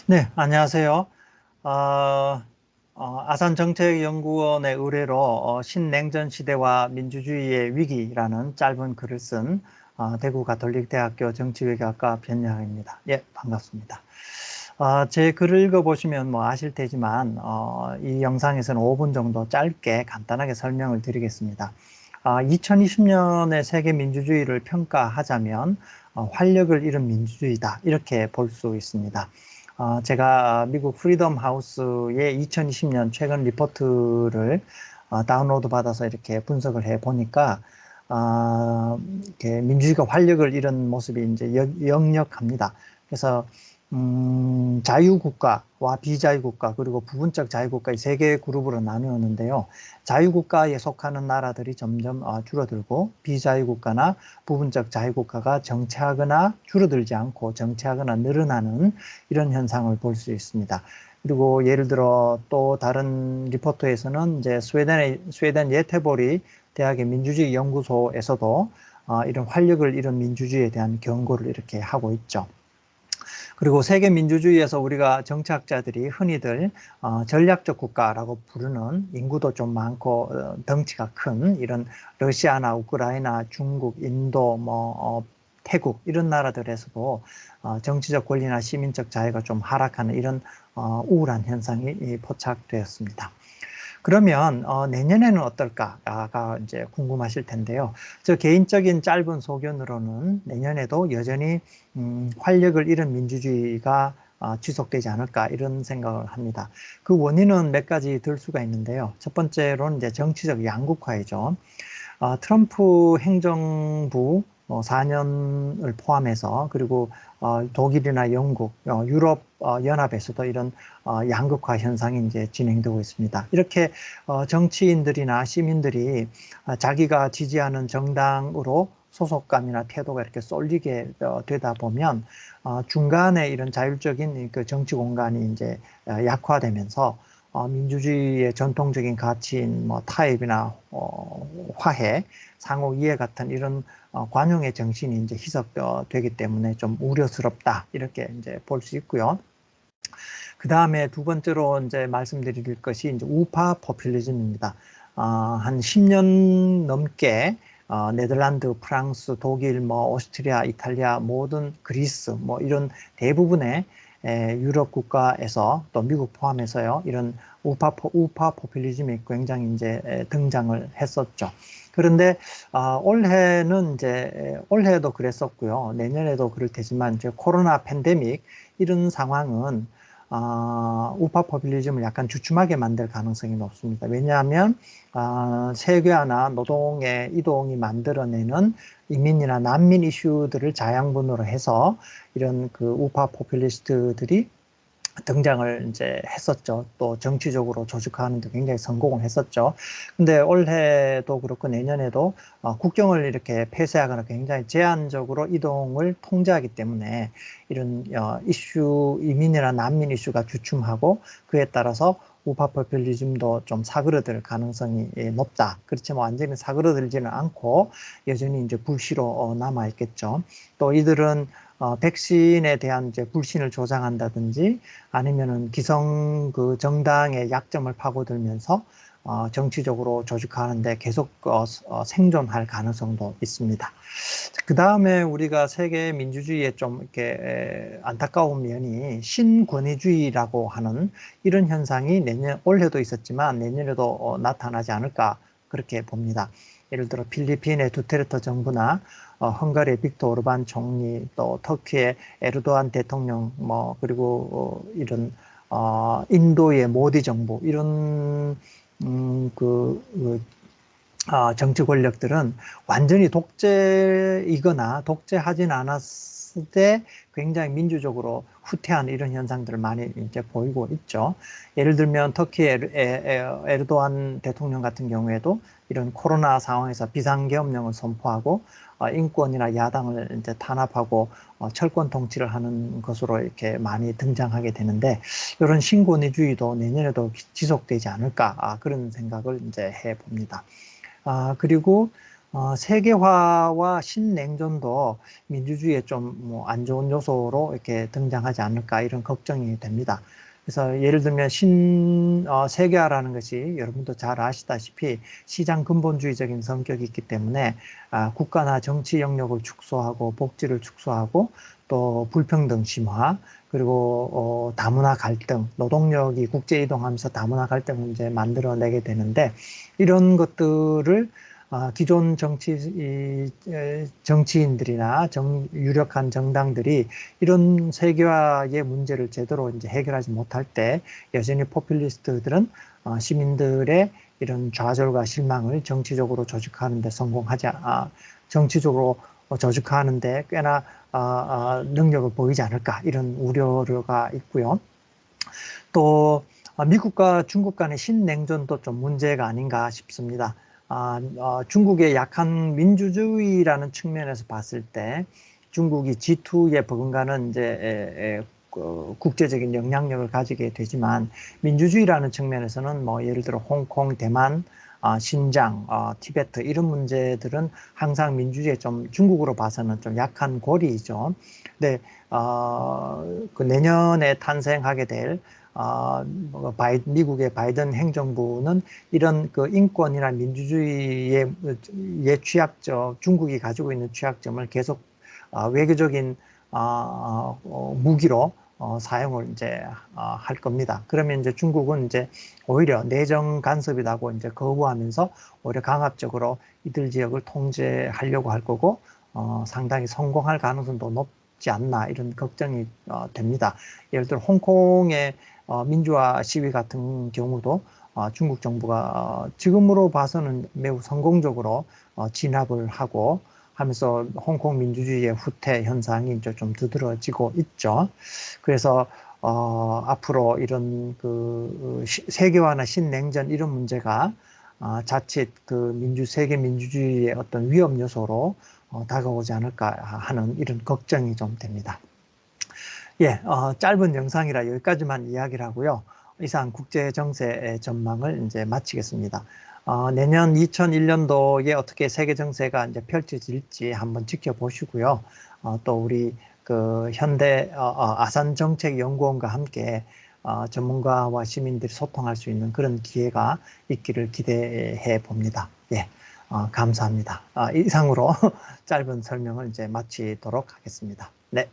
네, 안녕하세요. 어, 아산정책연구원의 의뢰로 신냉전 시대와 민주주의의 위기라는 짧은 글을 쓴 대구 가톨릭대학교 정치외교학과 변양입니다. 예, 반갑습니다. 제 글을 읽어보시면 뭐 아실 테지만 이 영상에서는 5분 정도 짧게 간단하게 설명을 드리겠습니다. 2020년의 세계 민주주의를 평가하자면 활력을 잃은 민주주의다 이렇게 볼 수 있습니다. 제가 미국 프리덤 하우스의 2020년 최근 리포트를 다운로드 받아서 이렇게 분석을 해 보니까 이렇게 민주주의가 활력을 잃은 모습이 이제 역력합니다. 그래서 자유국가와 비자유국가 그리고 부분적 자유국가 이 세 개의 그룹으로 나누었는데요. 자유국가에 속하는 나라들이 점점 줄어들고 비자유국가나 부분적 자유국가가 정체하거나 줄어들지 않고 정체하거나 늘어나는 이런 현상을 볼 수 있습니다. 그리고 예를 들어 또 다른 리포트에서는 이제 스웨덴 예테보리 대학의 민주주의 연구소에서도 이런 활력을 잃은 민주주의에 대한 경고를 이렇게 하고 있죠. 그리고 세계 민주주의에서 우리가 정치학자들이 흔히들 전략적 국가라고 부르는 인구도 좀 많고 덩치가 큰 이런 러시아나 우크라이나, 중국, 인도, 태국 이런 나라들에서도 정치적 권리나 시민적 자유가 좀 하락하는 이런 우울한 현상이 포착되었습니다. 그러면 내년에는 어떨까가 이제 궁금하실 텐데요. 저 개인적인 짧은 소견으로는 내년에도 여전히 활력을 잃은 민주주의가 지속되지 않을까 이런 생각을 합니다. 그 원인은 몇 가지 들 수가 있는데요. 첫 번째로는 이제 정치적 양극화이죠. 트럼프 행정부 4년을 포함해서 그리고 독일이나 영국, 유럽 연합에서도 이런 양극화 현상이 이제 진행되고 있습니다. 이렇게 정치인들이나 시민들이 자기가 지지하는 정당으로 소속감이나 태도가 이렇게 쏠리게 되다 보면 중간에 이런 자율적인 그 정치 공간이 이제 약화되면서 민주주의의 전통적인 가치인 뭐 타협이나 화해, 상호 이해 같은 이런 관용의 정신이 이제 희석되기 때문에 좀 우려스럽다 이렇게 이제 볼 수 있고요. 그 다음에 두 번째로 이제 말씀드릴 것이 이제 우파 포퓰리즘입니다. 한 10년 넘게 네덜란드, 프랑스, 독일, 뭐 오스트리아, 이탈리아, 모든 그리스, 뭐 이런 대부분의 유럽 국가에서 또 미국 포함해서요 이런 우파 포퓰리즘이 굉장히 이제 등장을 했었죠. 그런데 올해는 이제 올해도 그랬었고요, 내년에도 그럴 테지만 이제 코로나 팬데믹 이런 상황은 우파 포퓰리즘을 약간 주춤하게 만들 가능성이 높습니다. 왜냐하면 세계화나 노동의 이동이 만들어내는 이민이나 난민 이슈들을 자양분으로 해서 이런 그 우파 포퓰리스트들이 등장을 이제 했었죠. 또 정치적으로 조직화하는 데 굉장히 성공을 했었죠. 근데 올해도 그렇고 내년에도 국경을 이렇게 폐쇄하거나 굉장히 제한적으로 이동을 통제하기 때문에 이런 이슈, 이민이나 난민 이슈가 주춤하고 그에 따라서 우파 포퓰리즘도 좀 사그러들 가능성이 높다. 그렇지만 완전히 사그러들지는 않고 여전히 이제 불씨로 남아 있겠죠. 또 이들은 백신에 대한 이제 불신을 조장한다든지 아니면은 기성 그 정당의 약점을 파고들면서 정치적으로 조직화하는데 계속 생존할 가능성도 있습니다. 그 다음에 우리가 세계 민주주의에 좀 이렇게 안타까운 면이 신권위주의라고 하는 이런 현상이 올해도 있었지만 내년에도 나타나지 않을까 그렇게 봅니다. 예를 들어 필리핀의 두테르테 정부나 헝가리의 빅토 오르반 총리, 또 터키의 에르도안 대통령, 뭐 그리고 이런 인도의 모디 정부 이런 정치 권력들은 완전히 독재이거나 독재하진 않았을 때 굉장히 민주적으로 후퇴하는 이런 현상들을 많이 이제 보이고 있죠. 예를 들면 터키 에르도안 대통령 같은 경우에도 이런 코로나 상황에서 비상계엄령을 선포하고 인권이나 야당을 이제 탄압하고 철권 통치를 하는 것으로 이렇게 많이 등장하게 되는데 이런 신권위주의도 내년에도 지속되지 않을까 그런 생각을 이제 해 봅니다. 그리고 세계화와 신냉전도 민주주의에 좀 뭐 안 좋은 요소로 이렇게 등장하지 않을까 이런 걱정이 됩니다. 그래서 예를 들면 세계화라는 것이 여러분도 잘 아시다시피 시장 근본주의적인 성격이 있기 때문에 국가나 정치 영역을 축소하고 복지를 축소하고 또 불평등 심화 그리고 다문화 갈등, 노동력이 국제 이동하면서 다문화 갈등을 이제 만들어내게 되는데 이런 것들을 기존 정치인들이나 유력한 정당들이 이런 세계화의 문제를 제대로 이제 해결하지 못할 때 여전히 포퓰리스트들은 시민들의 이런 좌절과 실망을 정치적으로 조직하는 데 정치적으로 조직하는 데 꽤나 능력을 보이지 않을까 이런 우려가 있고요. 또 미국과 중국 간의 신냉전도 좀 문제가 아닌가 싶습니다. 중국의 약한 민주주의라는 측면에서 봤을 때 중국이 G2에 버금가는 이제 국제적인 영향력을 가지게 되지만 민주주의라는 측면에서는 뭐 예를 들어 홍콩, 대만, 신장, 티베트 이런 문제들은 항상 민주주의에 좀 중국으로 봐서는 좀 약한 고리이죠. 근데 그 내년에 탄생하게 될 미국의 바이든 행정부는 이런 그 인권이나 민주주의의 취약점, 중국이 가지고 있는 취약점을 계속 외교적인 무기로 사용을 이제 할 겁니다. 그러면 이제 중국은 이제 오히려 내정 간섭이라고 이제 거부하면서 오히려 강압적으로 이들 지역을 통제하려고 할 거고 상당히 성공할 가능성도 높지 않나 이런 걱정이 됩니다. 예를 들어 홍콩의 민주화 시위 같은 경우도 중국 정부가 지금으로 봐서는 매우 성공적으로 진압을 하고 하면서 홍콩 민주주의의 후퇴 현상이 이제 좀 두드러지고 있죠. 그래서 앞으로 이런 그 세계화나 신냉전 이런 문제가 자칫 그 세계 민주주의의 어떤 위험 요소로 다가오지 않을까 하는 이런 걱정이 좀 됩니다. 예, 짧은 영상이라 여기까지만 이야기를 하고요. 이상 국제 정세 전망을 이제 마치겠습니다. 내년 2001년도에 어떻게 세계 정세가 이제 펼쳐질지 한번 지켜보시고요. 또 우리 그 현대 아산정책연구원과 함께 전문가와 시민들이 소통할 수 있는 그런 기회가 있기를 기대해 봅니다. 예, 감사합니다. 이상으로 짧은 설명을 이제 마치도록 하겠습니다. 네.